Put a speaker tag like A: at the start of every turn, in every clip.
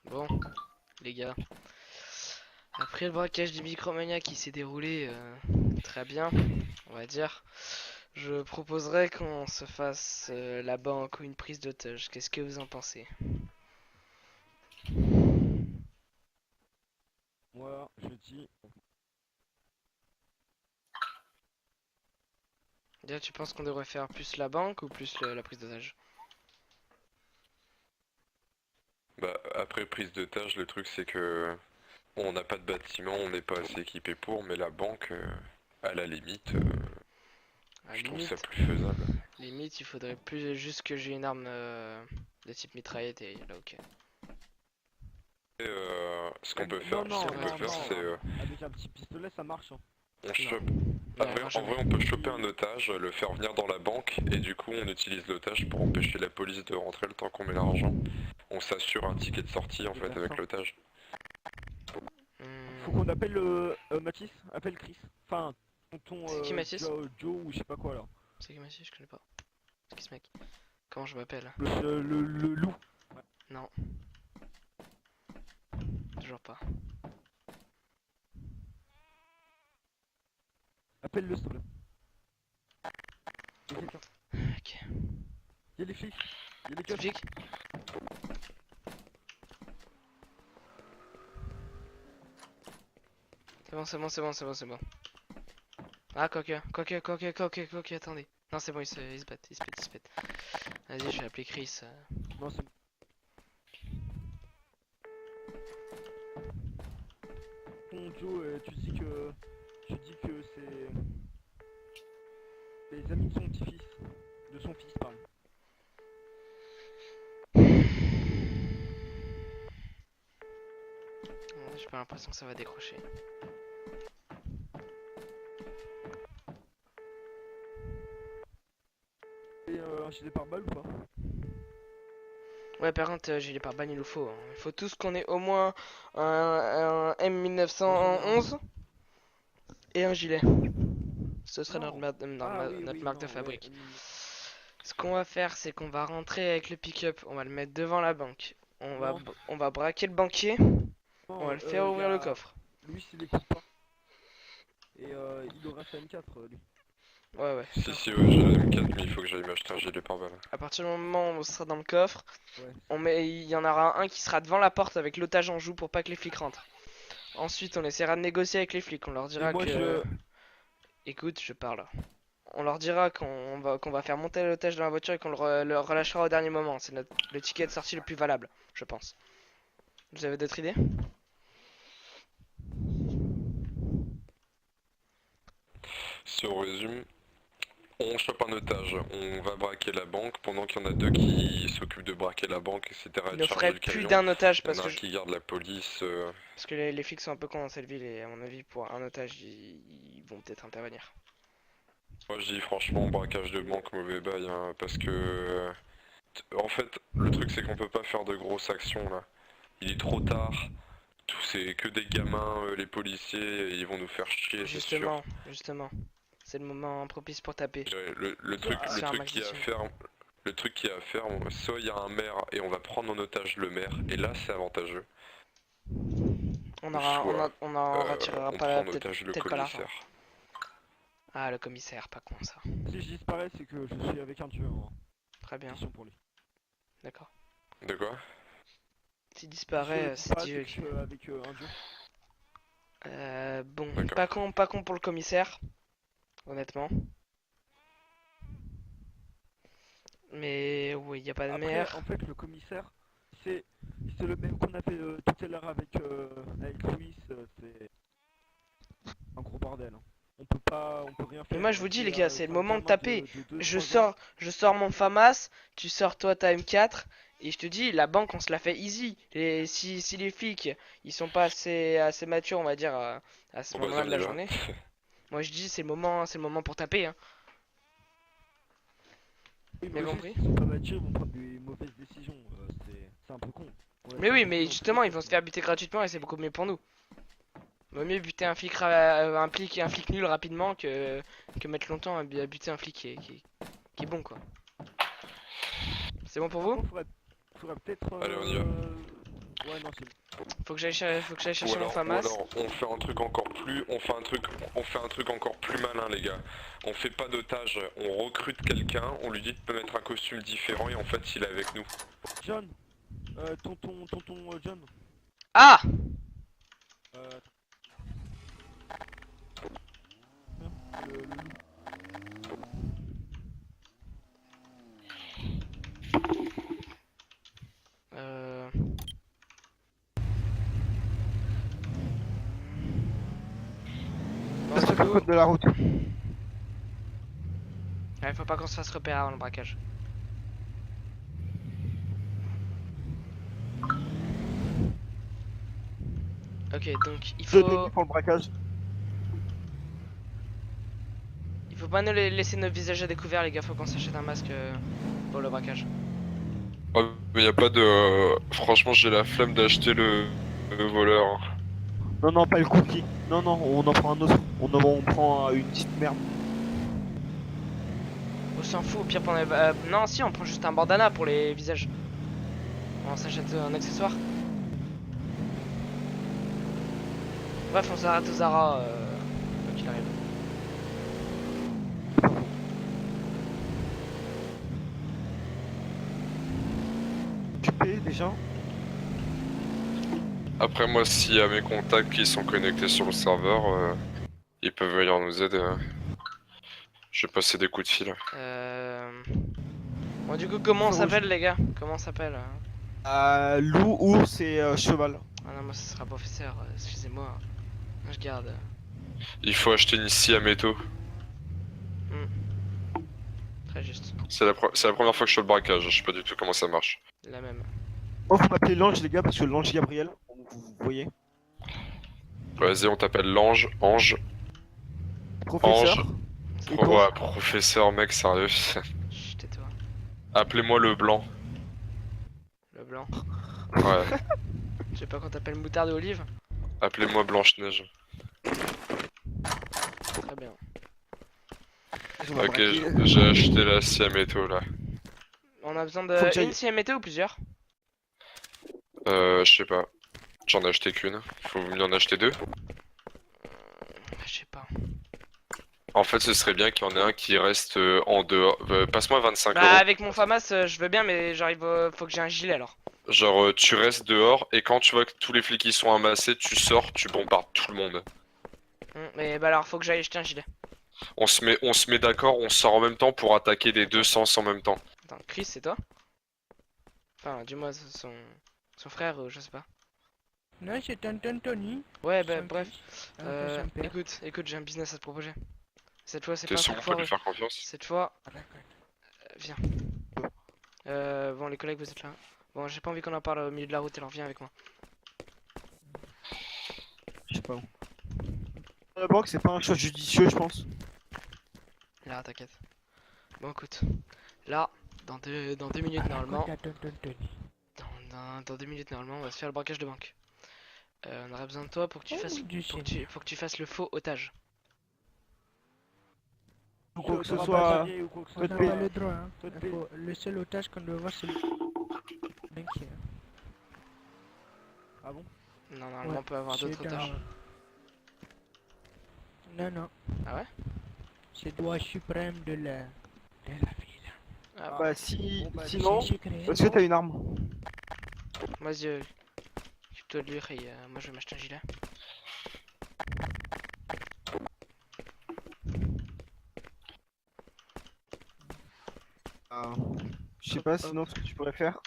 A: Bon, les gars, après le braquage du Micromania qui s'est déroulé très bien, on va dire, je proposerais qu'on se fasse la banque ou une prise d'otage. Qu'est-ce que vous en pensez?
B: Moi, je dis.
A: Déjà, tu penses qu'on devrait faire plus la banque ou plus la prise d'otage?
C: Bah après prise d'otage, le truc c'est que on n'a pas de bâtiment, on n'est pas assez équipé pour, mais la banque, à la limite,
A: À
C: je trouve
A: limite,
C: ça plus faisable.
A: limite, il faudrait plus juste que j'ai une arme de type mitraillette et là, ok.
C: Et, ce qu'on peut faire,
B: Non,
C: ce
B: non,
C: qu'on peut
B: non,
C: faire,
B: non.
C: c'est
B: Avec un petit pistolet, ça marche. Hein.
C: on chope.
A: Non,
C: Après,
A: non,
C: en
A: jamais.
C: vrai, on peut choper un otage, le faire venir dans la banque, et du coup, on utilise l'otage pour empêcher la police de rentrer le temps qu'on met l'argent. On s'assure un ticket de sortie en fait avec l'otage.
B: Faut qu'on appelle Mathis, appelle Chris. Enfin, tonton
A: C'est qui, Mathis?
B: Joe ou je sais pas quoi là.
A: C'est qui Mathis? Je connais pas. C'est qui ce mec? Comment je m'appelle?
B: Le loup.
A: Non. Toujours pas.
B: Appelle-le s'il te plaît. Y'a quelqu'un.
A: Ok.
B: Y'a les flics. Y'a les
A: C'est
B: keufs.
A: flic? C'est bon, c'est bon, c'est bon, c'est bon, c'est bon. Ah, quoique, attendez. Non, c'est bon, ils se battent, ils se battent. Vas-y, je vais appeler Chris.
B: Non, c'est. Ton Joe, tu dis que c'est les amis de son petit-fils. De son fils, pardon.
A: J'ai pas l'impression que ça va décrocher.
B: Et un gilet pare-balles ou pas?
A: Ouais, par contre, gilet pare-balles, il nous faut. Hein. Il faut tous qu'on ait au moins un M1911 et un gilet. Ce serait
B: Non.
A: notre
B: Oui,
A: marque de
B: non,
A: fabrique.
B: ouais,
A: Ce qu'on va faire, c'est qu'on va rentrer avec le pick-up, on va le mettre devant la banque.
B: Non.
A: On va braquer le banquier,
B: non,
A: on va le faire ouvrir le coffre.
B: Lui, il l'écoute pas. Et il aura sa M4, lui.
A: Ouais.
C: Si, j'ai la M4, mais il faut que j'aille m'acheter un gilet pare-balles.
A: À partir du moment où on sera dans le coffre,
B: Ouais.
A: il y en aura un qui sera devant la porte avec l'otage en joue pour pas que les flics rentrent. Ensuite, on essaiera de négocier avec les flics, on leur dira
B: Et moi,
A: que... Écoute, je parle. On leur dira qu'on va faire monter l'otage dans la voiture et qu'on le relâchera au dernier moment. C'est le ticket de sortie le plus valable, je pense. Vous avez d'autres idées?
C: Si on résume, on chope un otage, on va braquer la banque pendant qu'il y en a deux qui s'occupent de braquer la banque, etc.
A: Il
C: et de
A: ne
C: charger
A: ferait
C: le
A: plus
C: camion.
A: d'un otage
C: Il y en
A: parce
C: a
A: que
C: un qui garde la police.
A: parce que les flics sont un peu cons dans cette ville et à mon avis pour un otage ils vont peut-être intervenir.
C: Moi je dis franchement braquage de banque mauvais bail hein, parce que en fait le truc c'est qu'on peut pas faire de grosses actions là. Il est trop tard, tout c'est que des gamins, les policiers, ils vont nous faire chier c'est sûr.
A: Justement. C'est le moment propice pour taper.
C: Le truc qu'il y a à faire, le truc qu'il y a à faire, soit il y a un maire et on va prendre en otage le maire et là c'est avantageux.
A: On en retirera
C: on
A: pas
C: prend en
A: peut-être
C: otage le
A: pas l'argent.
C: commissaire.
A: Ah le commissaire, pas con ça.
B: Si je disparais, c'est que je suis avec un tueur. Hein.
A: Très bien.
B: Mission pour lui.
A: D'accord.
C: De quoi?
A: S'il disparaît,
B: Je
A: c'est
B: disparais,
A: Dieu.
B: c'est que je suis avec un tueur.
A: Bon,
C: D'accord.
A: pas con pour le commissaire, honnêtement. Mais oui, y a pas de
B: Après,
A: maire.
B: en fait, le commissaire, c'est le même qu'on a fait tout à l'heure avec Louis. C'est un gros bordel. Hein. On peut rien faire.
A: Mais moi je vous dis les gars, c'est le moment de
B: gamin
A: taper.
B: de 2,
A: Je
B: 3 ans.
A: sors mon FAMAS, tu sors toi ta M4 et je te dis la banque on se la fait easy. Et si les flics ils sont pas assez matures on va dire à ce
C: Bon
A: moment-là
C: vas-y
A: de
C: on
A: la
C: y va.
A: journée. Moi je dis c'est le moment pour taper hein.
B: Oui,
A: Bien
B: mais
A: compris.
B: ils sont pas matures, ils vont prendre des mauvaises décisions. C'est un peu con. Ouais,
A: Mais
B: c'est un
A: oui,
B: peu
A: mais
B: con,
A: justement ils
B: tout
A: vont se faire buter gratuitement et c'est beaucoup mieux pour nous. Vaut mieux buter un flic, un flic nul rapidement que mettre longtemps à buter un flic qui est bon quoi. C'est bon pour
B: Par
A: vous?
B: contre, faudrait peut-être.
C: Allez, on y va.
B: Ouais, non, c'est bon.
A: Faut que j'aille chercher
C: Ou
A: mon
C: alors
A: FAMAS.
C: on fait un truc encore plus, on fait un truc encore plus malin les gars. On fait pas d'otage, on recrute quelqu'un, on lui dit de mettre un costume différent et en fait il est avec nous.
B: John, tonton John.
A: Ah!
B: Attends. Le loup.
A: Euh... Bon,
D: Ça
A: du
D: fait
A: coup,
D: code de la route.
A: ouais, faut pas qu'on se fasse repérer avant le braquage. Ok, donc il
D: Deux
A: faut...
D: demi pour le braquage.
A: Il faut pas nous laisser nos visages à découvert les gars, faut qu'on s'achète un masque pour le braquage.
C: Oh, mais y a pas de... Franchement j'ai la flemme d'acheter le voleur.
D: Non, non, pas le cookie. Non, non, on en prend un autre. On prend une petite merde.
A: On s'en fout, au pire pour non si, on prend juste un bandana pour les visages. On s'achète un accessoire. Bref, on s'arrête au Zara quoi qu'il arrive.
D: Tu payes déjà?
C: Après moi s'il y a mes contacts qui sont connectés sur le serveur, ils peuvent venir nous aider. Je vais passer des coups de fil.
A: Bon du coup comment on
D: Faut-
A: s'appelle les gars? Comment on s'appelle
D: Loup, ours et cheval.
A: Ah non moi ce sera professeur, excusez-moi. Je garde.
C: Il faut acheter une scie à métaux.
A: Très juste.
C: C'est la première fois que je fais le braquage, je sais pas du tout comment ça marche.
A: La même.
D: Oh, faut m'appeler l'ange, les gars, parce que l'ange Gabriel, vous voyez.
C: Vas-y, on t'appelle l'ange, ange,
D: Professeur. Et
C: ouais, professeur, mec, sérieux.
A: Chut, tais-toi.
C: Appelez-moi le blanc.
A: Le blanc.
C: Ouais,
A: Je sais pas qu'on t'appelle moutarde et olive.
C: appelez-moi Blanche-Neige.
A: Très bien.
D: on va
C: Ok,
D: braquer.
C: j'ai acheté la scie à métaux là.
A: On a besoin
D: Faut que
A: de
D: j'aille-
A: une CMT ou plusieurs?
C: Je sais pas. J'en ai acheté qu'une. Faut m'y en acheter deux.
A: Je sais pas.
C: En fait, ce serait bien qu'il y en ait un qui reste en dehors. Passe-moi 25
A: Bah
C: euros.
A: avec mon FAMAS je veux bien mais j'arrive faut que j'ai un gilet alors.
C: Genre, tu restes dehors et quand tu vois que tous les flics ils sont amassés, tu sors, tu bombardes tout le monde.
A: Mais bah alors faut que j'aille acheter un gilet.
C: On se met d'accord, on sort en même temps pour attaquer les deux sens en même temps.
A: Attends, Chris c'est toi? Enfin dis-moi son frère je sais pas.
E: Non, c'est Tonton Tony.
A: Ouais bah
E: Son
A: bref.
E: fils. Son père.
A: Écoute j'ai un business à te proposer. Cette fois c'est
C: T'es
A: pas un
C: sûr
A: truc
C: qu'on peut
A: foireux.
C: lui faire confiance?
A: Cette fois,
E: Ah, d'accord.
A: viens. Bon les collègues vous êtes là. Bon j'ai pas envie qu'on en parle au milieu de la route alors viens avec moi.
D: Je sais pas où. La banque, c'est pas un choix judicieux, je pense.
A: Là t'inquiète. Bon écoute. Là, dans deux minutes normalement.
E: Raconte à Tonton Tony.
A: Dans 2 minutes normalement on va se faire le braquage de banque. On aurait besoin de toi pour que tu
E: Oh,
A: fasses
E: du
A: faut
E: Seigneur.
A: que tu fasses le faux otage.
D: Ou quoi que ce
B: T'auras
D: soit.
B: pas de ou quoi que ce
E: On n'a
B: soit.
E: pas le droit. Hein.
B: Toi, t'es-
E: Le seul otage qu'on doit voir, c'est le banquier.
D: Ah bon?
A: Non normalement
E: Ouais,
A: on peut avoir d'autres
E: c'est
A: otages.
E: Non, non.
A: Ah ouais?
E: C'est le droit suprême de la ville.
A: Ah,
D: Bah, si.
B: Bon, bah,
D: Sinon.
E: C'est secret.
D: Est-ce que t'as une arme?
A: vas-y occupe-toi de lui et moi je vais m'acheter un gilet.
D: Je sais pas, sinon ce que tu pourrais faire.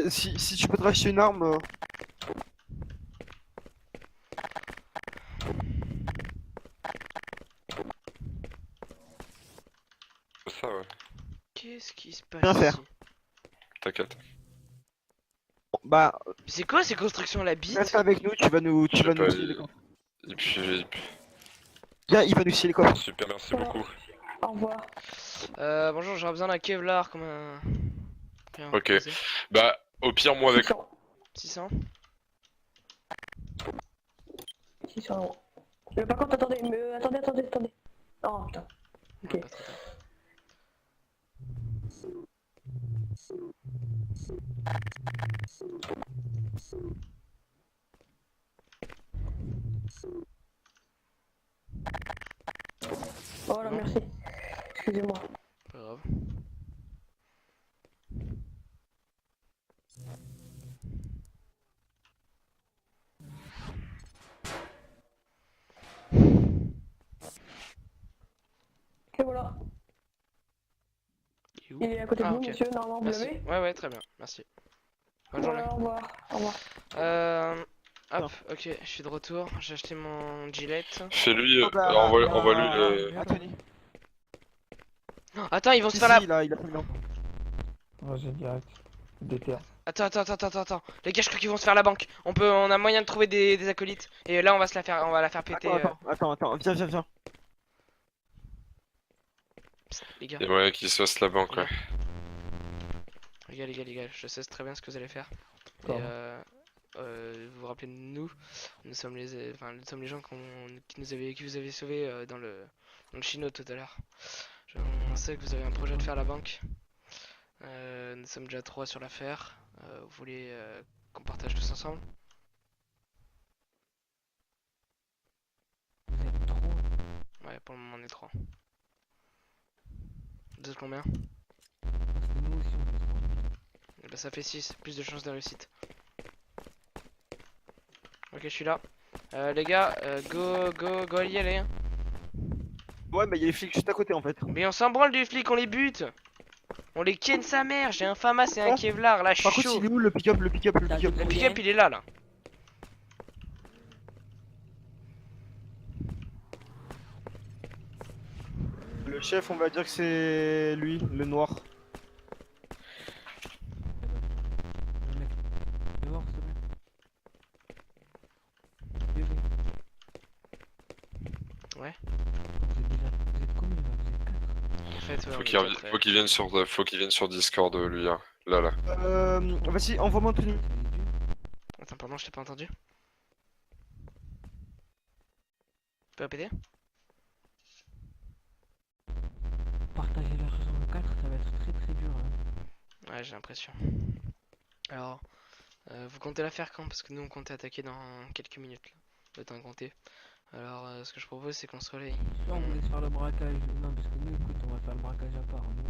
D: Si tu peux te racheter une arme.
C: C'est ça, ouais.
A: Qu'est-ce qui se passe
D: Rien faire.
A: ici?
C: T'inquiète.
D: Bah,
A: Mais c'est quoi ces constructions à la bite?
D: reste avec nous, tu vas nous
C: Je sais pas,
D: scier les coffres.
C: Et puis...
D: Viens, il va nous scier les coffres.
C: Super, merci beaucoup.
F: Au revoir.
A: Bonjour j'aurais besoin d'un Kevlar comme un... Tiens,
C: Ok.
A: vas-y.
C: Bah, au pire, moi avec...
A: 600.
F: Ils sont là. Mais par contre, attendez, attendez. Oh putain. Ok.
A: Ouais, pas trop tard.
F: Voilà,
A: Bon.
F: merci. Excusez-moi.
A: Pas grave.
F: Et voilà.
A: Il est où?
F: Il est à côté de
A: Ah,
F: vous,
A: ok.
F: monsieur, normalement, vous
A: Merci.
F: l'avez.
A: Ouais, ouais, très bien. Merci. Bonne journée.
F: Voilà, au revoir. Au revoir.
A: Hop, ok, je suis de retour. J'ai acheté mon gilet.
C: Fais-lui,
D: Ah bah,
C: envoie-lui
D: Anthony.
A: Oh, attends, ils vont se
D: Si,
A: faire la.
D: si, il a fait le
B: Vas-y, direct. Déter.
A: Attends. Les gars, je crois qu'ils vont se faire la banque. On a moyen de trouver des acolytes. Et là, on va la faire péter.
D: Attends, viens.
A: Psst, les gars.
C: Il y a moyen qu'il se fasse la banque, ouais.
A: Les gars, je sais très bien ce que vous allez faire. Et
B: Pardon.
A: vous vous rappelez de nous, nous sommes les gens qui vous avez sauvés dans le chino tout à l'heure. On sait que vous avez un projet de faire la banque. Nous sommes déjà 3 sur l'affaire. Vous voulez qu'on partage tous ensemble?
E: Vous êtes trop.
A: Ouais, pour le moment on est 3. Vous êtes combien?
E: Parce que nous aussi on est trop.
A: Eh ben, ça fait 6, plus de chances de réussite. Ok, je suis là. Les gars, go y aller. Hein.
D: Ouais, mais il y a les flics juste à côté en fait.
A: Mais on s'en branle du flic, on les bute. On les ken sa mère, j'ai un FAMAS et un Kevlar, là je
D: Par
A: suis
D: contre,
A: chaud.
D: il est où le pick-up?
A: Le pick-up il est là.
D: Le chef, on va dire que c'est lui, le noir.
E: Le mec. Dehors, s'il te plaît. Désolé.
A: Ouais.
E: Vous êtes combien là? Vous êtes 4.
A: En fait, ouais,
C: Faut
A: on est
C: qu'il
A: déjà très-
C: vienne sur Discord, lui, hein. Là.
D: Vas-y, envoie-moi Anthony.
E: Ça va être dur.
A: Attends, pardon, je t'ai pas entendu. Tu peux répéter?
E: Partager l'argent en 4, ça va être très dur. Hein.
A: Ouais, j'ai l'impression. Alors, vous comptez la faire quand? Parce que nous on comptait attaquer dans quelques minutes là. Le temps de compter. Alors, ce que je propose c'est qu'on se relaye.
E: Soit on vous laisse faire le braquage. Non, parce que nous, écoute, on va faire le braquage à part. Nous,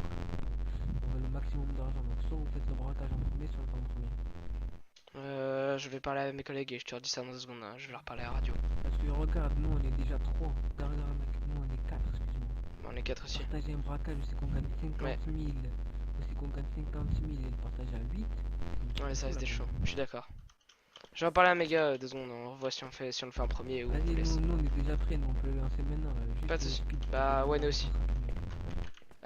E: on veut le maximum d'argent. Donc, soit vous faites le braquage en premier, soit le en premier.
A: Je vais parler à mes collègues et je te redis ça dans 2 secondes. Hein. Je vais leur parler à la radio.
E: Parce que regarde, nous, on est déjà 3. Regarde, mec, nous, on est 4, excuse-moi.
A: On est 4 aussi.
E: Partager un braquage, c'est qu'on gagne 50
A: Ouais.
E: 000. C'est qu'on gagne 56 000 et le partage à 8.
A: Ouais, ça reste des chauds. Je suis d'accord. Je vais en parler à mes gars 2 secondes. On revoit si on le fait en premier ou on
E: Vas-y,
A: laisse.
E: nous, on est déjà prêts, nous, on peut le lancer maintenant. Juste
A: Pas de
E: le
A: soucis.
E: speed.
A: Bah, ouais, nous aussi.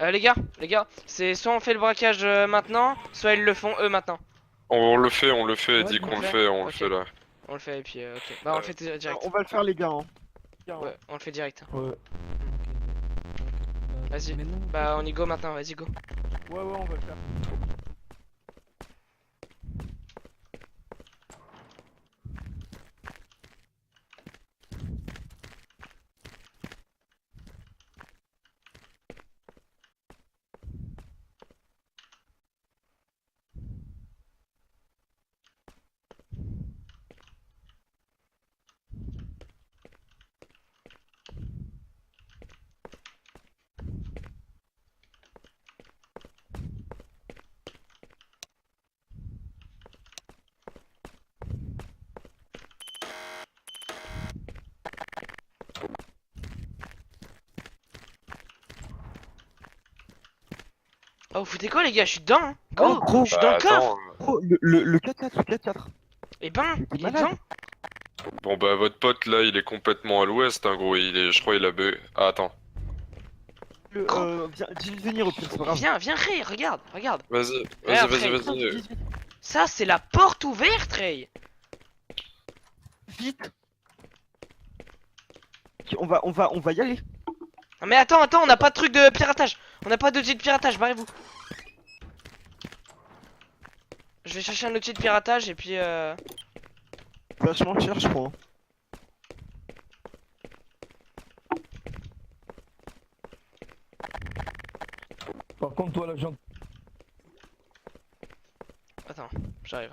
A: Les gars, c'est soit on fait le braquage maintenant, soit ils le font eux maintenant.
C: On le fait,
E: Ouais,
C: dit
E: on
C: qu'on
A: le
C: le
A: fait.
C: fait, on le
A: Ok.
C: fait là.
A: On le fait et puis ok. Bah on le fait direct.
D: On va le faire, les gars. Hein.
A: Ouais, on le fait direct.
B: Ouais.
E: Ok, bah,
A: Vas-y.
E: maintenant,
A: Bah on y go maintenant, vas-y go.
B: Ouais, on va le faire.
A: Oh vous foutez quoi les gars, je suis dedans hein. Go.
D: Oh, gros.
A: Je suis dans le coffre.
C: attends,
D: Oh, le 4-4, le 4-4.
A: Et ben,
D: T'es
A: il est
D: malade.
A: dedans.
C: bon bah votre pote là, il est complètement à l'ouest, hein, gros. Je crois il a bu. Ah, attends.
D: Dis-lui de venir au pire, c'est pas grave.
A: Viens Ray, regarde.
C: Vas-y.
D: Vite.
A: Ça c'est la porte ouverte Ray.
D: Vite. On va y aller.
A: Non mais attends, on n'a pas de truc de piratage. On n'a pas d'outil de piratage, barrez-vous. Je vais chercher un outil de piratage et puis
D: Vachement cher, je crois.
B: Raconte-toi la gente.
A: Attends, j'arrive.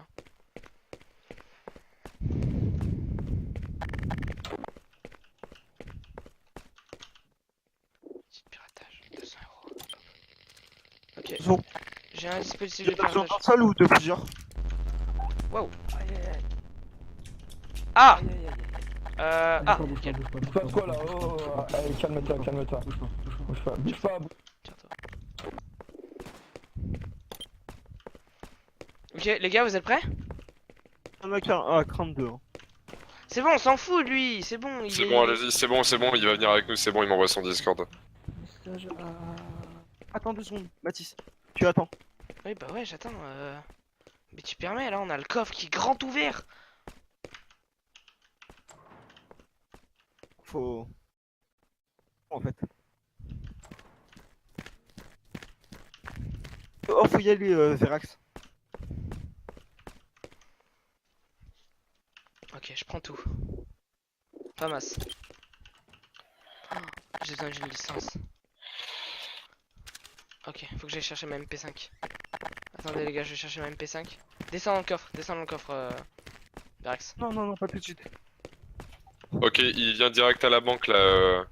A: Petit piratage, 200 €. Ok,
D: Ils ont
A: j'ai un dispositif de
D: besoin
A: piratage.
D: d'un seul ou de plusieurs?
A: Wow.
B: Aïe aïe aïe.
A: Ah
B: Aïe aïe aïe.
A: Ah,
E: Bouge pas,
A: ok.
E: bouge pas,
B: Tu
E: bouge pas,
B: passes quoi
E: bouge
B: là?
E: pas,
B: Oh,
E: bouge pas,
B: allez, calme-toi, calme-toi.
E: bouge pas, bouge pas.
B: Bouge pas, bouge pas.
A: Tiens-toi. Ok, les gars, vous êtes prêts?
D: Un mec à craindre 2.
A: C'est bon, on s'en fout de lui, c'est bon, il
C: C'est
A: est...
C: bon, allez-y, c'est bon, il va venir avec nous, c'est bon, il m'envoie son Discord.
E: Message à...
D: Attends 2 secondes, Mathis. Tu attends.
A: Oui, bah ouais, j'attends. Mais tu permets, là, on a le coffre qui est grand ouvert.
D: Faut... En fait. Oh, faut y aller, Verax.
A: Ok, je prends tout. Pas masse. Oh, j'ai besoin d'une licence. Ok, faut que j'aille chercher ma MP5. Attendez les gars, je vais chercher ma MP5. Descends dans le coffre, Verax.
D: Non, non, non, pas tout de suite.
C: Ok, il vient direct à la banque là.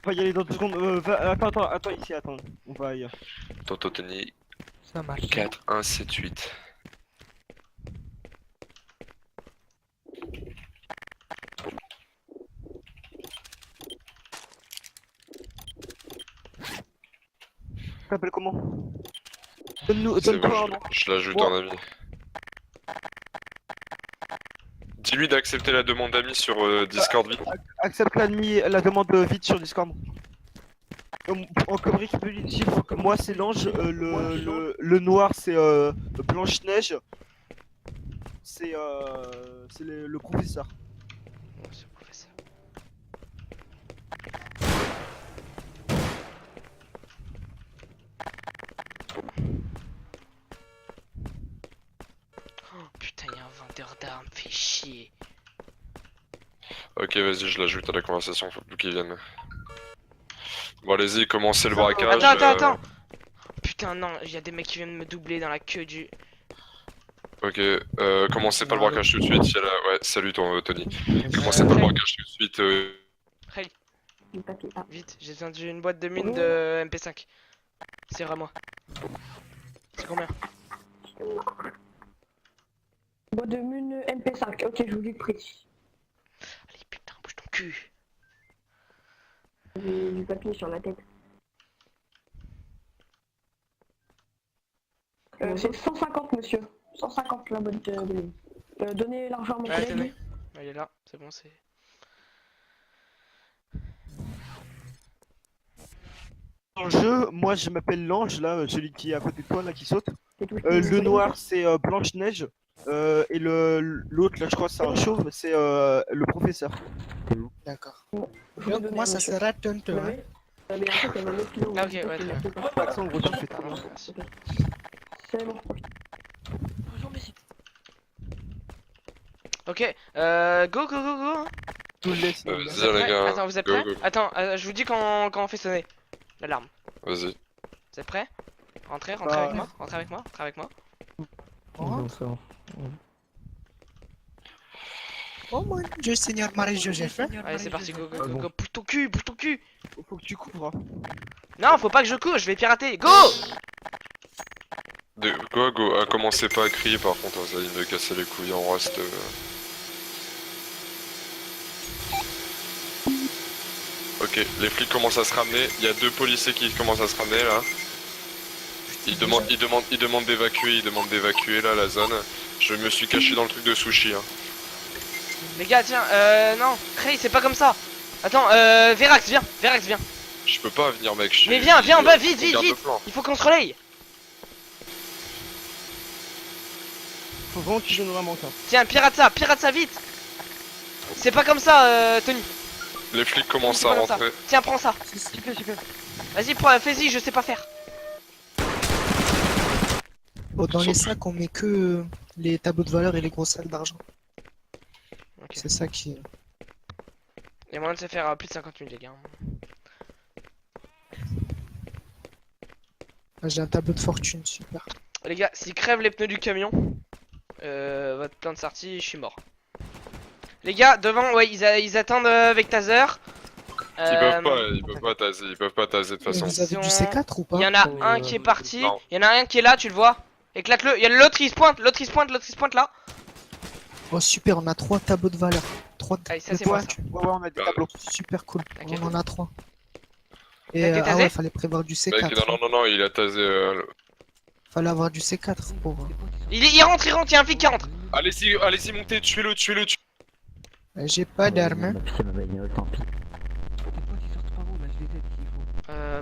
D: On va y aller dans 2 secondes. Attends, ici, attends. On va ailleurs.
C: Tonton Tony,
E: Ça marche.
C: 4, 1, 7, 8.
D: T'appelles comment? Donne-nous,
C: C'est
D: donne-toi
C: bon,
D: un nom.
C: je l'ajoute
D: Bon.
C: en ami. Dis-lui d'accepter la demande d'amis sur Discord vite.
D: Accepte la demande vite sur Discord. En connerie qui peut lui dire, moi c'est l'ange, le noir c'est Blanche-Neige, c'est le professeur.
A: Oh, c'est le professeur. Oh, putain, il y a un vendeur d'armes, fait chier.
C: Ok, vas-y, je l'ajoute à la conversation, faut plus qu'il vienne. Bon, allez-y, commencez le
D: Ça,
C: braquage.
A: Attends. Putain, non, il y a des mecs qui viennent me doubler dans la queue du...
C: Ok, commencez pas le braquage tout de suite. Ouais, salut Tony. Commencez pas le
A: Ray,
C: braquage tout de suite.
A: Ray,
F: Le papier. Ah.
A: vite, j'ai besoin d'une boîte de mine de MP5. C'est vraiment moi. C'est combien?
F: Boîte de mine MP5. Ok, je vous dis le prix.
A: Allez, putain, bouge ton cul.
F: J'ai du papier sur la tête. C'est 150, monsieur. 150 la boîte de mine. Donnez l'argent à mon
A: Ouais,
F: collègue.
A: tenez. Il est là, c'est bon, c'est...
D: Dans le jeu, moi je m'appelle l'ange là, celui qui est à côté de toi là qui saute.
F: C'est tout.
D: Le noir c'est Blanche-Neige. Et l'autre là je crois c'est un chauve, c'est le professeur.
G: D'accord.
F: Je vais
G: Donc
F: donner
G: moi
F: à
G: ça
F: monsieur.
G: sera tonton.
F: Vous
G: Hein.
F: l'avez Mais en fait, il y en a un autre qui l'a
A: Ah, ok,
F: oublié,
A: ouais,
F: qui l'a
A: très
F: fait.
D: L'accent gros tu le fais très
A: Pardon,
D: bien.
A: merci.
F: C'est bon.
A: Ok, go.
D: Tout le laisse.
C: Vas-y,
A: Vous êtes
C: les
A: prêts?
C: gars.
A: Attends, vous êtes
C: Go,
A: prêts?
C: go.
A: Attends, je vous dis quand on fait sonner l'alarme.
C: Vas-y.
A: Vous êtes prêts? Rentrez
D: Bah,
A: avec moi, rentrez avec moi.
G: Oh mon Dieu Seigneur Marie-Joseph. Hein.
A: Allez, c'est parti, go.
B: Ah, bon.
A: Bouge ton cul.
D: Faut que tu couvres. Hein.
A: Non, faut pas que je cours, je vais pirater. Go!
C: Go. Commencez pas à crier par contre, ça vient de casser les couilles, on reste. Ok, les flics commencent à se ramener. Il y a 2 policiers qui commencent à se ramener là. Ils demandent d'évacuer là la zone. Je me suis caché dans le truc de sushi. Hein.
A: Les gars, tiens, non, Ray, c'est pas comme ça. Attends, Verax, viens.
C: Je peux pas venir mec.
A: Mais viens, bah vite.
C: Garde le plan.
A: Il faut qu'on se relaye.
D: Faut vraiment que tu donnes vraiment ça.
A: Tiens, pirate ça vite. C'est pas comme ça, Tony.
C: Les flics commencent
A: C'est
C: à
A: pas comme ça.
C: rentrer.
A: Tiens, prends ça.
D: S'il te plaît.
A: Vas-y, fais-y, je sais pas faire.
G: Bon, dans les sacs on met que les tableaux de valeur et les grosses salles d'argent.
A: Ok.
G: C'est ça qui...
A: Il y a moyen de se faire plus de 50 000 les gars.
G: J'ai un tableau de fortune, super.
A: Les gars, s'ils crèvent les pneus du camion, votre plan de sortie, je suis mort. Les gars, devant, ouais, ils attendent avec taser.
C: Ils peuvent pas taser de toute
G: Et
C: façon.
G: vous avez
A: Ils
G: du
A: sont-
G: C4 ou pas?
A: Il y en a un qui est parti,
C: non.
A: il y en a un qui est là, tu le vois. Éclate-le, il y a l'autre il se pointe, l'autre il se pointe, l'autre il se pointe là.
G: Oh super, on a 3 tableaux de valeur. 3
A: Allez, ça
G: de
A: c'est moi ça.
G: fortune.
D: Ouais, on a des tableaux.
G: Super cool.
A: T'inquiète.
G: On en a 3.
A: T'as
G: Et
A: été
G: ah
A: tasé
G: ouais, fallait prévoir du C4.
C: Mec, non, il a tasé.
G: Fallait avoir du C4 pour.
A: Il rentre, il y a un flic qui rentre.
C: Allez-y, montez, tuez-le.
G: J'ai pas d'armes.
E: Tes potes ils sortent par où là? Je les aide s'il faut.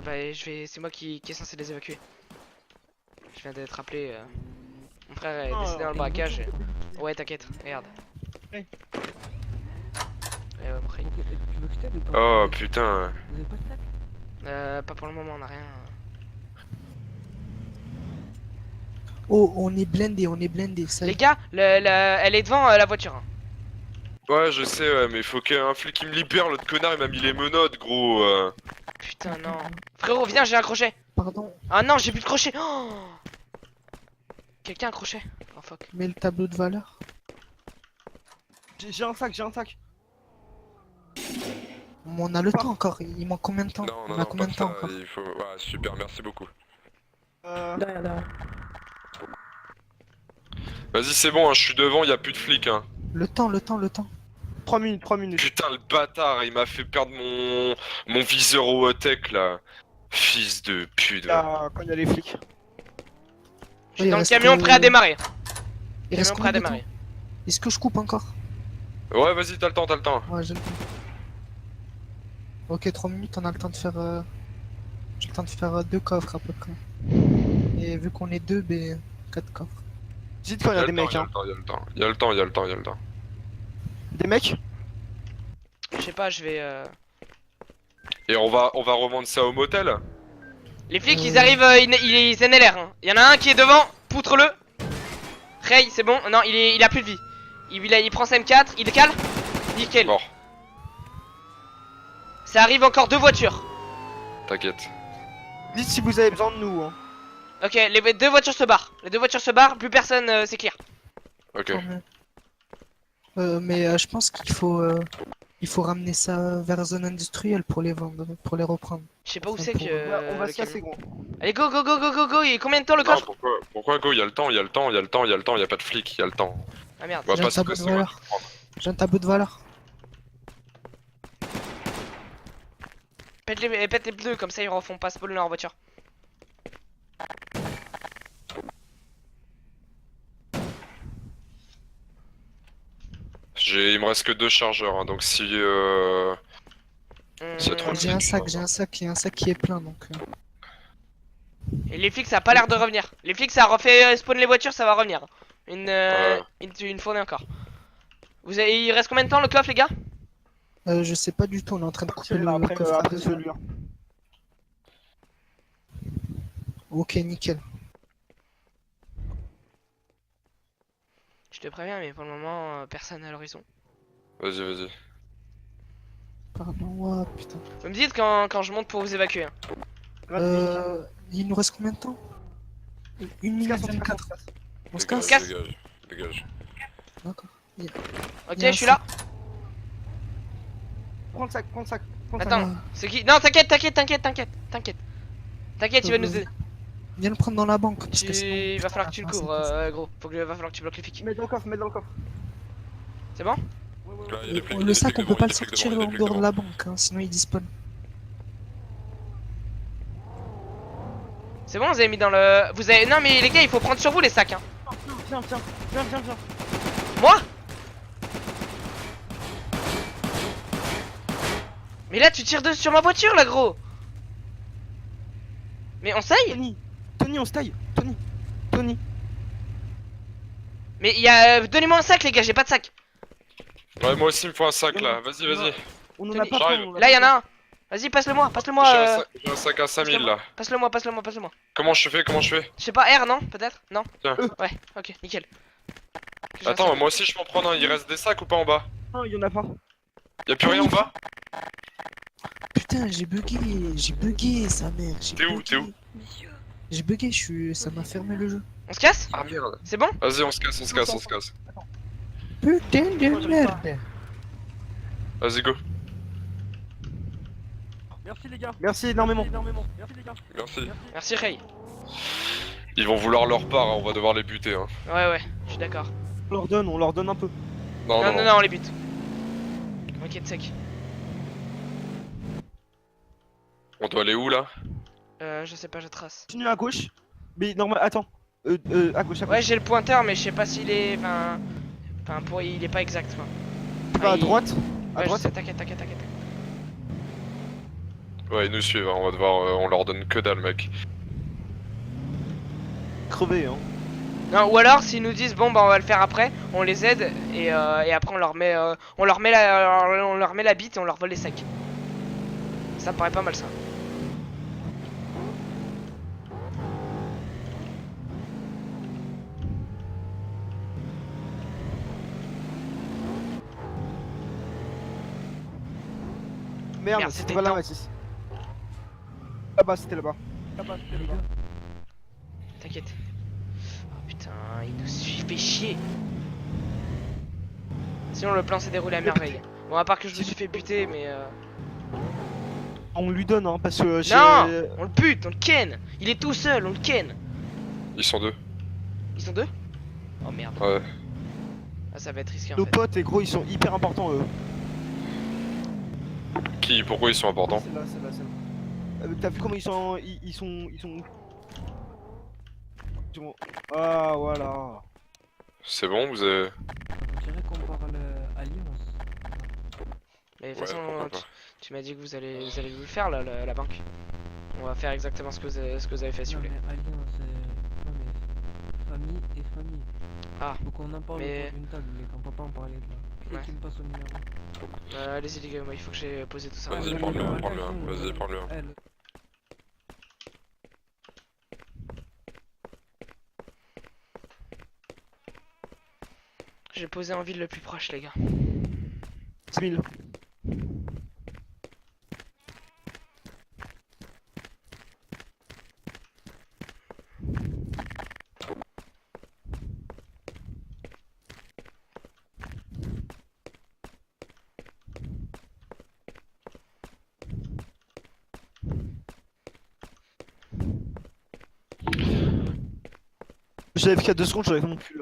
A: Bah c'est moi qui est censé les évacuer. Je viens d'être appelé. Mon frère est décédé dans le braquage. Ouais, t'inquiète, regarde.
D: Ouais.
A: Ouais, mon frère.
E: Ok, tu veux que je t'aide ou pas?
C: Oh putain.
E: Vous avez pas de sac?
A: Pas pour le moment, on a rien.
G: Oh, on est blindé, ça y
A: Les
G: est.
A: gars, elle est devant la voiture. Hein.
C: Ouais, je sais, ouais, mais faut qu'un flic qui me libère. L'autre connard, il m'a mis les menottes, gros.
A: Putain, non. Frérot, viens, j'ai un crochet.
G: Pardon,
A: Ah non, j'ai plus de crochet. Oh, quelqu'un a un crochet. Oh fuck.
G: mais le tableau de valeur.
D: J'ai un sac.
G: On a le temps encore, il manque combien de temps?
C: Non,
G: On a combien
C: pas
G: de temps
C: ça,
G: encore?
C: il faut... Ouais, super, merci beaucoup.
F: De rien, de rien.
C: Vas-y, c'est bon, hein, je suis devant, y a plus de flics, hein.
G: Le temps.
D: 3 minutes.
C: Putain, le bâtard, il m'a fait perdre mon viseur au tech, là. Fils de pute, va.
D: Quand il y a les flics.
A: Je suis
G: Il
A: dans le
G: reste,
A: camion prêt à démarrer.
G: Il reste
A: Camion prêt à
G: combien de temps?
A: démarrer.
G: Est-ce que je coupe encore?
C: Ouais, vas-y, t'as le temps.
G: Ouais, j'ai le temps. Ok, 3 minutes, on a le temps de faire. J'ai le temps de faire 2 coffres à peu près. Et vu qu'on est 2, ben 4 coffres.
D: Dites quand il y a des mecs, hein.
C: Y a le temps.
D: Des mecs?
A: Je sais pas, je vais.
C: Et on va revendre ça au motel.
A: Les flics ils arrivent, ils NLR. Hein. Il y en a un qui est devant, poutre-le. Ray, c'est bon. Non, il a plus de vie. Il prend sa M4, il décale. Nickel.
C: Mort.
A: Ça arrive encore 2 voitures.
C: T'inquiète.
D: Dites si vous avez besoin de nous, hein.
A: Ok, les 2 voitures se barrent. Les 2 voitures se barrent, plus personne, c'est clair.
C: Ok.
G: Tant mieux. Mais je pense qu'il faut. Il faut ramener ça vers la zone industrielle pour les vendre, pour les reprendre.
A: Je sais pas où
G: Enfin,
A: c'est
G: pour-
A: que.
D: Ouais, on va
A: le
D: se casser,
A: camion.
D: gros.
A: Allez, go. Il y a combien de temps le
C: Non,
A: coffre?
C: pourquoi go? Y a le temps, y a pas de flics, y a le temps.
A: Ah merde.
C: On va
G: J'ai
C: pas
G: un
C: se
G: tableau de
C: presser,
G: valeur. J'ai un tableau de valeur.
A: Pète les pneus, comme ça ils refont pas spawner leur voiture.
C: Il me reste que 2 chargeurs, hein, donc si C'est trop
G: J'ai un sac, il y a un sac qui est plein donc.
A: Et les flics ça a pas l'air de revenir. Les flics ça a refait spawn les voitures, ça va revenir.
C: Ouais.
A: Une fournée encore. Il reste combien de temps le coffre les gars?
G: Je sais pas du tout, on est en train de couper
D: Tiens,
G: le coffre.
D: après celui-là.
G: Ok, nickel.
A: Je te préviens mais pour le moment personne à l'horizon.
C: Vas-y.
G: Pardon, oh, putain.
A: Vous me dites quand je monte pour vous évacuer. Hein.
G: Il nous reste combien de temps? 1 minute 24. On se casse?
A: casse.
C: Dégage.
G: D'accord.
A: Ok,
G: Il y a un
A: je suis là.
D: Prends le sac.
A: Attends, c'est qui? Non, t'inquiète, il va nous aider.
G: Viens le prendre dans la banque. Parce que sinon,
A: Il va
G: putain,
A: falloir que tu le
G: attends,
A: couvres,
G: c'est pas
A: gros. Va falloir que tu bloques les flics.
D: Mets dans le coffre.
A: C'est bon?
C: Là, y a des flics,
G: Le
C: y a
G: sac,
C: des
G: on
C: flics
G: peut pas le
C: devant, y a des flics
G: sortir
C: devant, y a
G: en
C: des
G: dehors
C: flics
G: de la banque, hein, sinon il despawn.
A: C'est bon, vous avez mis dans le. Vous avez. Non, mais les gars, il faut prendre sur vous les sacs. Hein.
D: Viens.
A: Moi? Mais là, tu tires sur ma voiture, là, gros. Mais on saille?
D: Tony, on se taille. Tony.
A: Mais il y a. Donnez-moi un sac, les gars, j'ai pas de sac.
C: Ouais, moi aussi, il me faut un sac là. Vas-y.
D: On en a pas
C: J'arrive.
D: trop.
A: Là, il y en a un. Vas-y, passe-le-moi.
C: J'ai un sac à 5000 là.
A: Passe-le-moi.
C: Comment je fais?
A: Je sais pas, R, non? Peut-être? Non?
C: Tiens.
A: Ouais, ok, nickel. Que j'ai un
C: Attends,
A: sac.
C: moi aussi je peux en prendre un. Il reste des sacs ou pas en bas?
D: Non, il y en a pas.
C: Y'a plus rien en bas?
G: Putain, j'ai bugué, sa mère.
C: T'es où?
G: J'ai bugué, ça m'a fermé le jeu.
A: On se casse?
C: Ah merde.
A: C'est bon?
C: Vas-y, on se casse.
G: Putain de merde.
C: Vas-y, go.
B: Merci les gars.
D: Merci énormément.
B: Merci les gars.
C: Merci.
A: Merci Ray.
C: Ils vont vouloir leur part, hein, on va devoir les buter. Hein.
A: Ouais, je suis d'accord.
D: On leur donne un peu.
C: Non,
A: Non, on les bute. Ok, sec.
C: On doit aller où là?
A: Je sais pas, je trace.
D: Continue à gauche. Mais normal, attends. À gauche, à
A: Ouais,
D: gauche.
A: j'ai le pointeur, mais je sais pas s'il est. Il est pas exact, quoi.
D: Tu vas à
A: il-
D: droite. À
A: Ouais, je
D: droite.
A: sais, t'inquiète.
C: Ouais, ils nous suivent, hein, on va devoir. On leur donne que dalle, mec.
D: Crevé, hein.
A: Non, ou alors s'ils nous disent bon bah on va le faire après, on les aide et après on leur met la bite et on leur vole les sacs. Ça me paraît pas mal ça.
D: Merde,
A: Merde,
D: c'était
A: c'était
D: pas là,
A: temps.
D: Mathis. Là-bas, c'était là-bas.
A: T'inquiète. Oh putain, il nous fait chier. Sinon le plan s'est déroulé à merveille. Bon à part que je me suis fait buter mais
D: On lui donne, hein, parce que
A: non, on le bute, on le ken. Il est tout seul, on le ken.
C: Ils sont deux.
A: Ils sont deux? Oh merde.
C: Ouais.
A: Ah ça va être risqué en
D: nos
A: fait.
D: potes, et gros, ils sont hyper importants, eux.
C: Pourquoi ils sont importants?
D: C'est là. T'as vu comment ils sont. Ils sont. Ah, voilà.
C: C'est bon, vous avez.
E: On dirait qu'on parle alliance.
A: Mais de toute
C: Ouais,
A: façon
C: pourquoi pas.
A: tu m'as dit que vous allez vous le faire là la banque. On va faire exactement ce que vous avez fait si
E: Non,
A: vous voulez.
E: mais alliance, non mais famille et famille.
A: Ah,
E: Faut qu'on en parle
A: mais-
E: autour d'une table, mais on peut pas en parler de là. Qui
A: Ouais.
E: qui me passe au numéro?
A: Allez-y les gars, moi il faut que j'ai posé tout ça.
C: Vas-y,
E: Ouais,
C: prends-le,
E: ouais,
C: prends-le,
E: ouais,
C: vas-y, prends-le.
E: Elle.
A: J'ai posé en ville le plus proche les gars.
D: 10 000. J'avais fait 2 secondes, j'avais fait mon cul.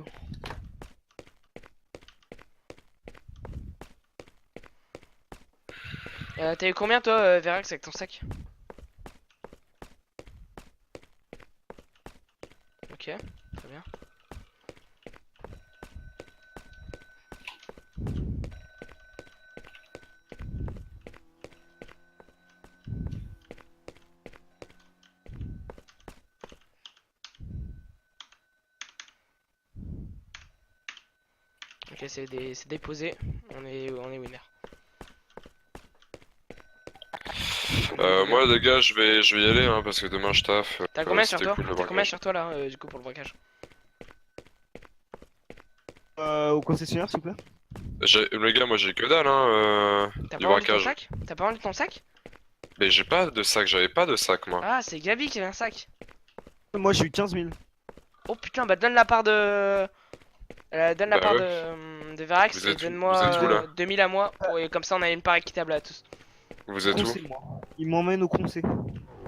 A: T'as eu combien toi Verax avec ton sac? Ok, très bien. Ok, c'est déposé, on est winner.
C: Moi, les gars, je vais y aller, hein, parce que demain je taffe.
A: T'as combien sur
C: c'était
A: toi?
C: cool, le
A: T'as combien
C: braquage.
A: sur toi là du coup pour le braquage?
D: Au concessionnaire, s'il vous plaît.
C: Les gars, moi j'ai que dalle, hein,
A: T'as
C: du
A: pas vendu ton
C: braquage.
A: sac? T'as pas vendu ton sac?
C: Mais j'ai pas de sac, j'avais pas de sac, moi.
A: Ah c'est Gabi qui avait un sac.
D: Moi, j'ai eu 15 000.
A: Oh putain, bah donne la part de... donne la
C: Bah
A: part
C: ouais.
A: de Verax
C: Vous
A: et
C: êtes où-
A: donne-moi
C: vous êtes où, là
A: 2000 à moi, et comme ça on a une part équitable à tous.
C: Vous êtes où?
D: Conseil, moi. Il m'emmène au conseil.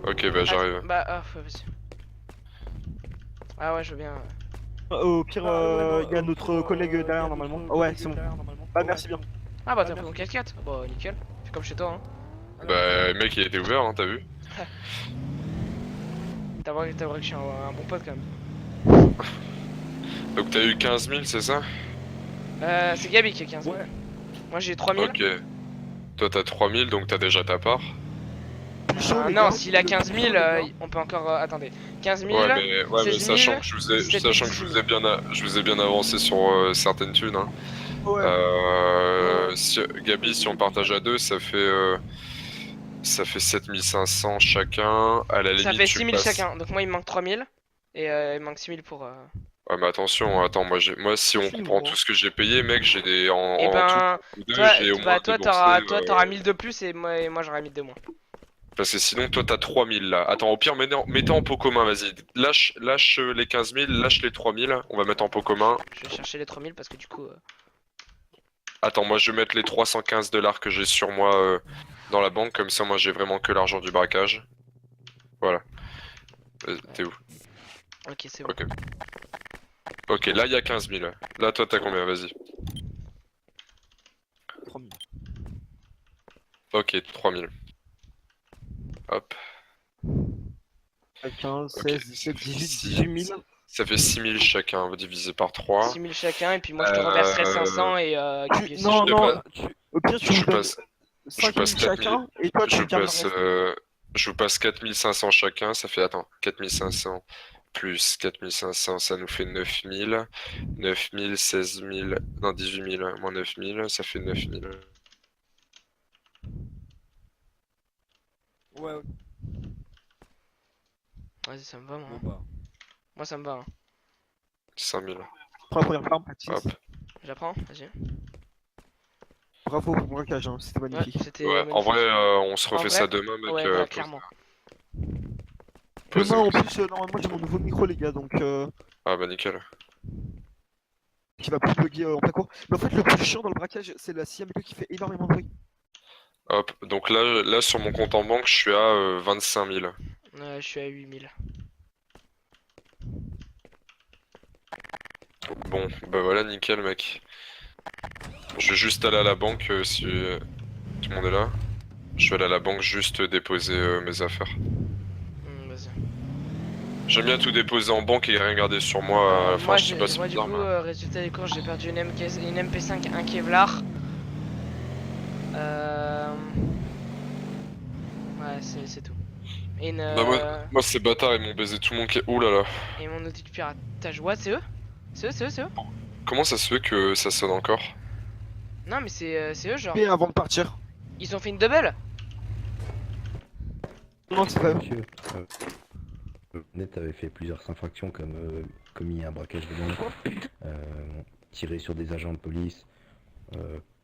C: Ok, bah j'arrive.
A: Bah, ouais, vas-y. Ah ouais, je veux bien.
D: Au pire, il y a notre collègue derrière, normalement. Ah ouais, c'est bon. Bah, merci bien.
A: Ah bah t'as pris mon 4x4. Bon, nickel. Fais comme chez toi, hein.
C: Bah, mec, il était ouvert, hein, t'as vu?
A: T'as vrai que je suis un bon pote quand même.
C: Donc t'as eu 15 000, c'est ça?
A: C'est Gabi qui a 15 000.
B: Ouais.
A: Moi j'ai 3000.
C: Ok. Toi t'as 3 000, donc t'as déjà ta part.
D: Plus chaud, les
A: Non,
D: gars.
A: s'il a 15 000, on peut encore. Attendez. 15 000.
C: Ouais, mais
A: 16 000,
C: sachant que je vous ai,
A: 17
C: sachant que je vous ai bien, je vous ai bien avancé sur certaines thunes, hein.
D: Ouais.
C: Gabi, si on partage à deux, ça fait 7500 chacun. À la limite,
A: Ça fait
C: tu
A: 6000
C: passes.
A: chacun. Donc moi il me manque 3000. Et il me manque 6000 pour.
C: Ouais, mais attention, attends, moi si on
D: Si,
C: comprend
D: moi.
C: tout ce que j'ai payé, mec, j'ai des. En,
A: Et
C: en
A: ben,
C: tout, deux,
A: toi,
C: j'ai au moins
A: bah, toi,
C: déboursé.
A: t'auras 1000 de plus et moi j'aurai 1000 de moins.
C: Parce que sinon, toi, t'as 3000 là. Attends, au pire, mettez en pot commun, vas-y. Lâche les 15 000, lâche les 3000. On va mettre en pot commun.
A: Je vais chercher les 3000 parce que du coup.
C: Attends, moi, je vais mettre les 315 dollars que j'ai sur moi dans la banque. Comme ça, moi, j'ai vraiment que l'argent du braquage. Voilà. T'es où?
A: Ok, c'est bon.
C: Ok. Ok, là, il y a 15 000. Là, toi, t'as combien? Vas-y.
D: 3000.
C: Ok, 3000. Hop.
D: 15,
C: Ok.
D: 16, 17, 18, 18 000.
C: Ça fait 6000 chacun, divisé par 3.
A: 6000 chacun et puis moi je te reverserai 500 et Gabi aussi.
D: Non,
C: je
D: non,
C: passe-
D: au pire, tu
C: je
D: me donnes
C: passe- Je
D: 5 000
C: passe 4000.
D: chacun, et toi, tu
C: Je
D: me gardes le
C: passe,
D: reste.
C: je vous passe 4500 chacun, ça fait, attends, 4500 plus 4500, ça nous fait 9000. 9000, 16 000, non 18 000, moins 9000, ça fait 9000.
B: Ouais, ok,
A: Vas-y, ça me va moi.
B: bon bah.
A: Moi ça me va. Hein.
C: 5000.
D: Prends la première flamme, Baptiste.
C: Hop.
A: J'apprends, vas-y.
D: Bravo pour le braquage, hein, c'était
A: Ouais,
D: magnifique.
A: c'était
C: Ouais, en
A: magnifique.
C: vrai, on se
A: En
C: refait
A: vrai,
C: ça demain, mec.
A: Ouais, voilà, clairement.
C: posez-
D: Demain, en plus, normalement, j'ai mon nouveau micro, les gars, donc
C: Ah bah nickel.
D: qui va plus bugger en plein cours. Mais en fait, le plus chiant dans le braquage, c'est la CM2 qui fait énormément de bruit.
C: Hop, donc là sur mon compte en banque, je suis à 25 000.
A: Je suis à 8000.
C: Bon, bah voilà, nickel, mec. Je vais juste aller à la banque si tout le monde est là. Je vais aller à la banque juste déposer mes affaires.
A: Vas-y.
C: J'aime bien tout déposer en banque et rien garder sur moi. Enfin, je sais pas si
A: Moi
C: c'est
A: du coup,
C: bizarre, mais-
A: résultat des courses, j'ai perdu une MP5, un Kevlar. Ouais, c'est tout. Et une,
C: Non, moi ces bâtards ils m'ont baisé tout mon Ouh là là.
A: et mon outil de piratage. Ouais, c'est eux? C'est eux?
C: Comment ça se fait que ça sonne encore?
A: Non, mais c'est eux, genre.
D: Et avant de partir.
A: Ils ont fait une double?
D: Non, c'est pas eux.
H: Monsieur, Net avait fait plusieurs infractions comme commis un braquage de banque, tiré sur des agents de police,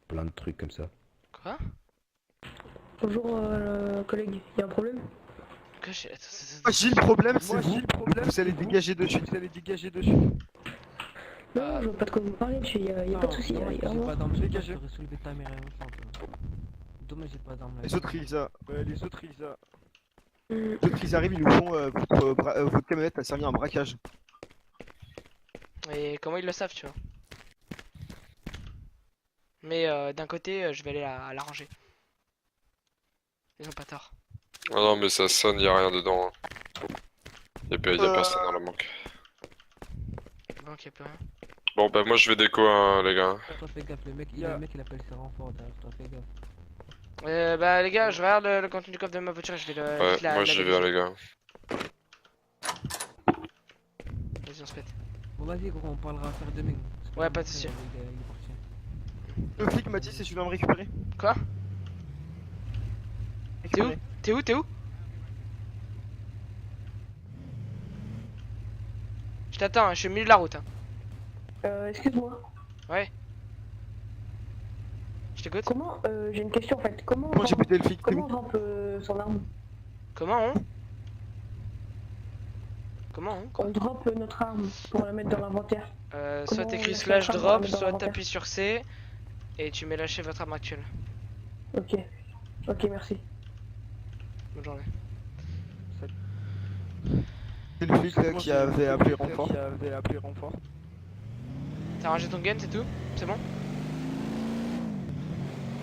H: plein de trucs comme ça.
A: Quoi?
F: Bonjour collègue, y'a un problème?
A: Quoi,
D: Moi, j'ai le problème, c'est
B: Moi, j'ai
D: vous.
B: le problème,
D: Vous allez
B: c'est vous.
D: dégager dessus.
B: Vous allez dégager dessus.
F: Non, je vois pas de quoi vous parlez, monsieur, y'a pas de soucis,
E: Dommage que
F: au
E: j'ai
F: revoir.
E: pas d'arme,
B: Dégagez.
E: j'aurais soulevé ta mère et un centre. Dommage j'ai pas d'arme là.
D: Les autres, ils arrivent, ils nous font votre camionnette a servi à un braquage.
A: Et comment ils le savent, tu vois? Mais d'un côté, je vais aller la ranger. Ils ont pas tort.
C: Ah non, mais ça sonne, y a rien dedans. Hein. Y a personne dans la banque.
A: Donc y'a plus rien.
C: Bon, bah moi je vais déco, hein, les gars.
E: Toi fais gaffe, le mec il appelle ses renforts derrière toi, fais gaffe.
A: Bah les gars, je regarde le contenu du coffre de ma voiture et je vais
C: Ouais,
A: vite la
C: moi j'y vais, les gars.
A: Vas-y, on se pète.
E: Bon vas-y gros, on parlera à faire demain. Parce que
A: Ouais,
E: là,
A: pas de
E: mon
A: soucis.
E: frère, il est parti.
D: Le flic m'a dit si tu viens me récupérer.
A: Quoi? T'es où? T'es où? Je t'attends, hein, je suis au milieu de la route. Hein.
F: Excuse-moi,
A: Je t'écoute.
F: comment, j'ai une question en fait, comment
D: Moi j'ai pété le flic, t'es
F: comment
D: où?
F: on rampe son arme?
A: Comment
F: On drop notre arme pour la mettre dans l'inventaire.
A: Soit
F: Comment
A: t'écris
F: on
A: slash
F: fait ça pour
A: drop,
F: la mettre dans
A: soit
F: l'inventaire?
A: t'appuies sur C et tu mets lâcher votre arme actuelle.
F: Ok, ok, merci.
A: Bonne journée.
D: C'est le flic là qui avait appelé renfort.
A: T'as rangé ton gun, c'est tout? C'est bon?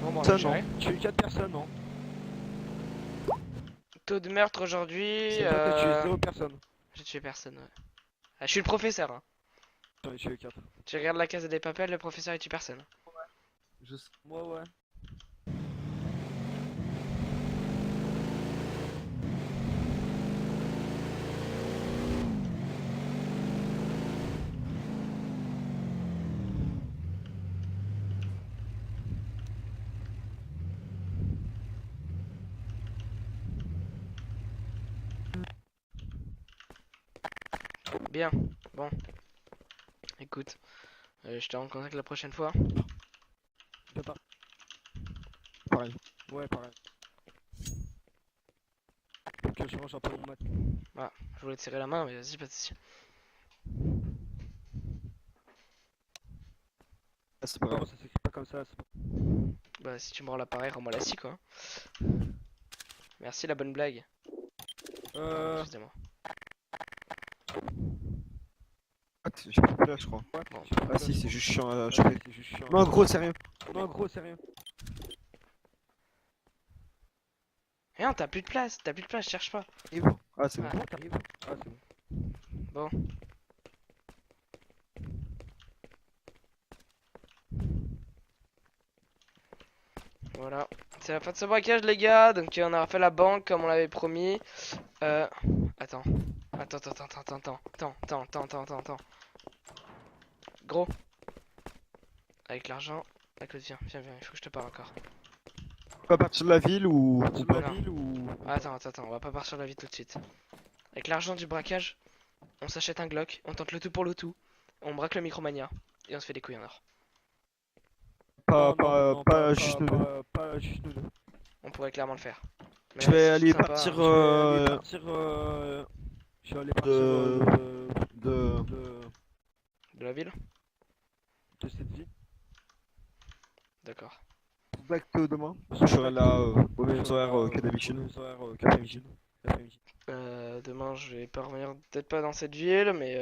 A: Bon, bon,
D: Ça,
A: on va
D: non.
A: gérer.
B: Tu es 4 personnes, non?
A: Taux de meurtre aujourd'hui.
B: C'est toi qui tué 0 personnes.
A: J'ai tué personne, ouais. Ah, je suis le professeur. Hein.
B: J'en ai tué 4.
A: Tu regardes la case des papels, le professeur il tue personne.
B: Moi, ouais.
A: Bien, bon. écoute, je te rends contact la prochaine fois.
B: De part.
D: Pareil.
B: Ouais, pareil. Faut que je range un peu mon mat.
A: Je voulais te serrer la main, mais vas-y, pas de soucis.
D: Ah, c'est pas
B: Non,
D: grave.
B: ça s'écrit pas comme ça. c'est pas-
A: Bah, si tu me rends l'appareil, rends-moi la scie, quoi. Merci, la bonne blague. Excusez-moi.
D: Ah, j'ai plus de place, je crois.
B: Ouais,
A: Bon.
B: j'ai pas
D: Ah
B: de
D: si,
B: place,
D: c'est
B: je
D: juste chiant à
B: crois.
D: choper.
B: Ouais, c'est juste chiant.
D: Non, gros, sérieux.
B: Non, gros, sérieux.
A: Eh non, t'as plus de place, cherche pas.
D: Ah, c'est bon.
A: Ah.
B: Bon, t'arrives. Ah, c'est bon.
A: Bon. Voilà, c'est la fin de ce braquage les gars, donc on a refait la banque comme on l'avait promis. Attends. Attends. Gros. Avec l'argent. Écoute, viens, il faut que je te parle encore.
D: Pas partir de la ville ou
B: Tu
A: pas
B: la
A: non.
B: ville ou...
A: Attends, on va pas partir de la vie tout de suite. Avec l'argent du braquage, on s'achète un Glock, on tente le tout pour le tout, on braque le Micromania, et on se fait des couilles en or.
D: pas juste nous deux.
B: Pas juste nous deux.
A: On pourrait clairement le faire. Mais
D: Je vais
A: c'est
D: aller
A: sympa,
D: partir
A: hein.
B: Je vais aller partir
D: de-
A: De la ville.
B: de cette ville.
A: D'accord.
D: Contact demain. Je serai là au même horaire que d'habitude.
B: Aux mêmes horaires qu'après-midi.
A: Demain, je vais pas revenir, peut-être pas dans cette ville, mais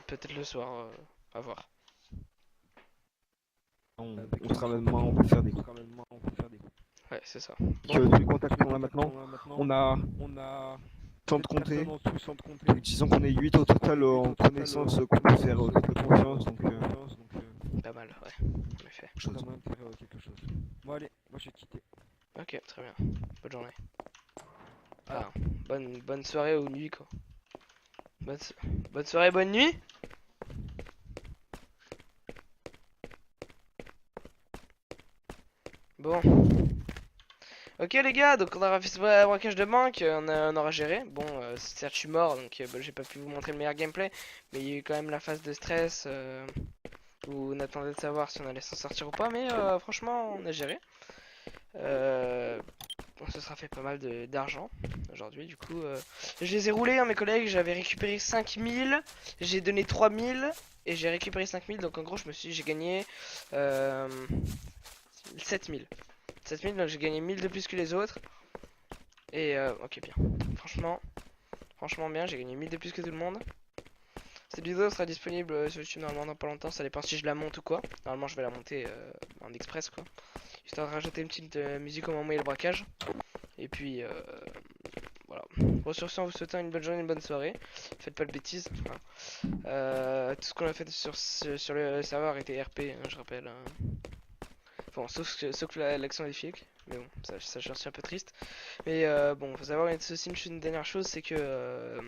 A: peut-être le soir, à voir.
D: On sera même demain, on peut faire des coups.
A: Ouais, c'est ça.
D: Que tous les contacts qu'on a maintenant, on a tant de compter. Donc, disons qu'on est 8 au total en connaissance qu'on peut faire toute la confiance. Donc,
A: Pas mal, ouais, en effet.
D: chose.
B: Quelque chose. Bon allez, moi je vais te quitter.
A: Ok, très bien. Bonne journée. Enfin, bonne soirée ou nuit, quoi. Bonne soirée, bonne nuit. Bon. Ok les gars, donc on aura fait ce braquage de banque, on aura géré. Bon, certes je suis mort, donc j'ai pas pu vous montrer le meilleur gameplay, mais il y a eu quand même la phase de stress où on attendait de savoir si on allait s'en sortir ou pas, mais franchement on a géré. On se sera fait pas mal d'argent aujourd'hui, du coup je les ai roulés, hein, mes collègues. J'avais récupéré 5000, j'ai donné 3000 et j'ai récupéré 5000, donc en gros j'ai gagné 7000. 7000, donc j'ai gagné 1000 de plus que les autres. Et ok, bien. Franchement bien, j'ai gagné 1000 de plus que tout le monde. Cette vidéo sera disponible sur YouTube normalement dans pas longtemps, ça dépend si je la monte ou quoi. Normalement je vais la monter en express quoi. Histoire de rajouter une petite musique au moment où il y a le braquage. Et puis voilà. Bon, sur ce, en vous souhaitant une bonne journée, une bonne soirée. Faites pas de bêtises. Voilà. Tout ce qu'on a fait sur le serveur était RP, hein, je rappelle. Bon, sauf l'action des flics. Mais bon, ça j'en suis un peu triste. Mais bon, faut savoir aussi une dernière chose, c'est que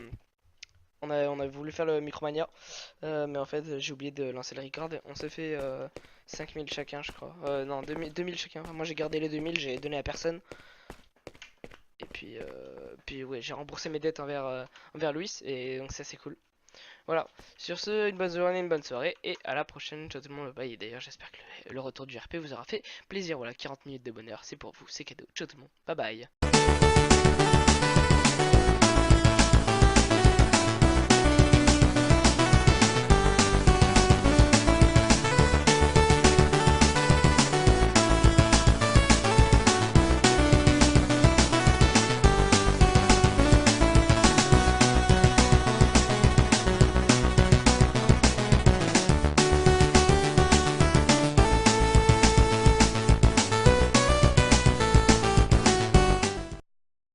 A: on a voulu faire le Micromania, mais en fait j'ai oublié de lancer le record. On s'est fait 5000 chacun, je crois. Non, 2000 chacun. Enfin, moi j'ai gardé les 2000, j'ai donné à personne. Et puis ouais, j'ai remboursé mes dettes envers Louis, et donc c'est assez cool. Voilà, sur ce, une bonne journée, une bonne soirée, et à la prochaine. Ciao tout le monde, bye. Et d'ailleurs, j'espère que le retour du RP vous aura fait plaisir. Voilà, 40 minutes de bonheur, c'est pour vous, c'est cadeau. Ciao tout le monde, bye bye.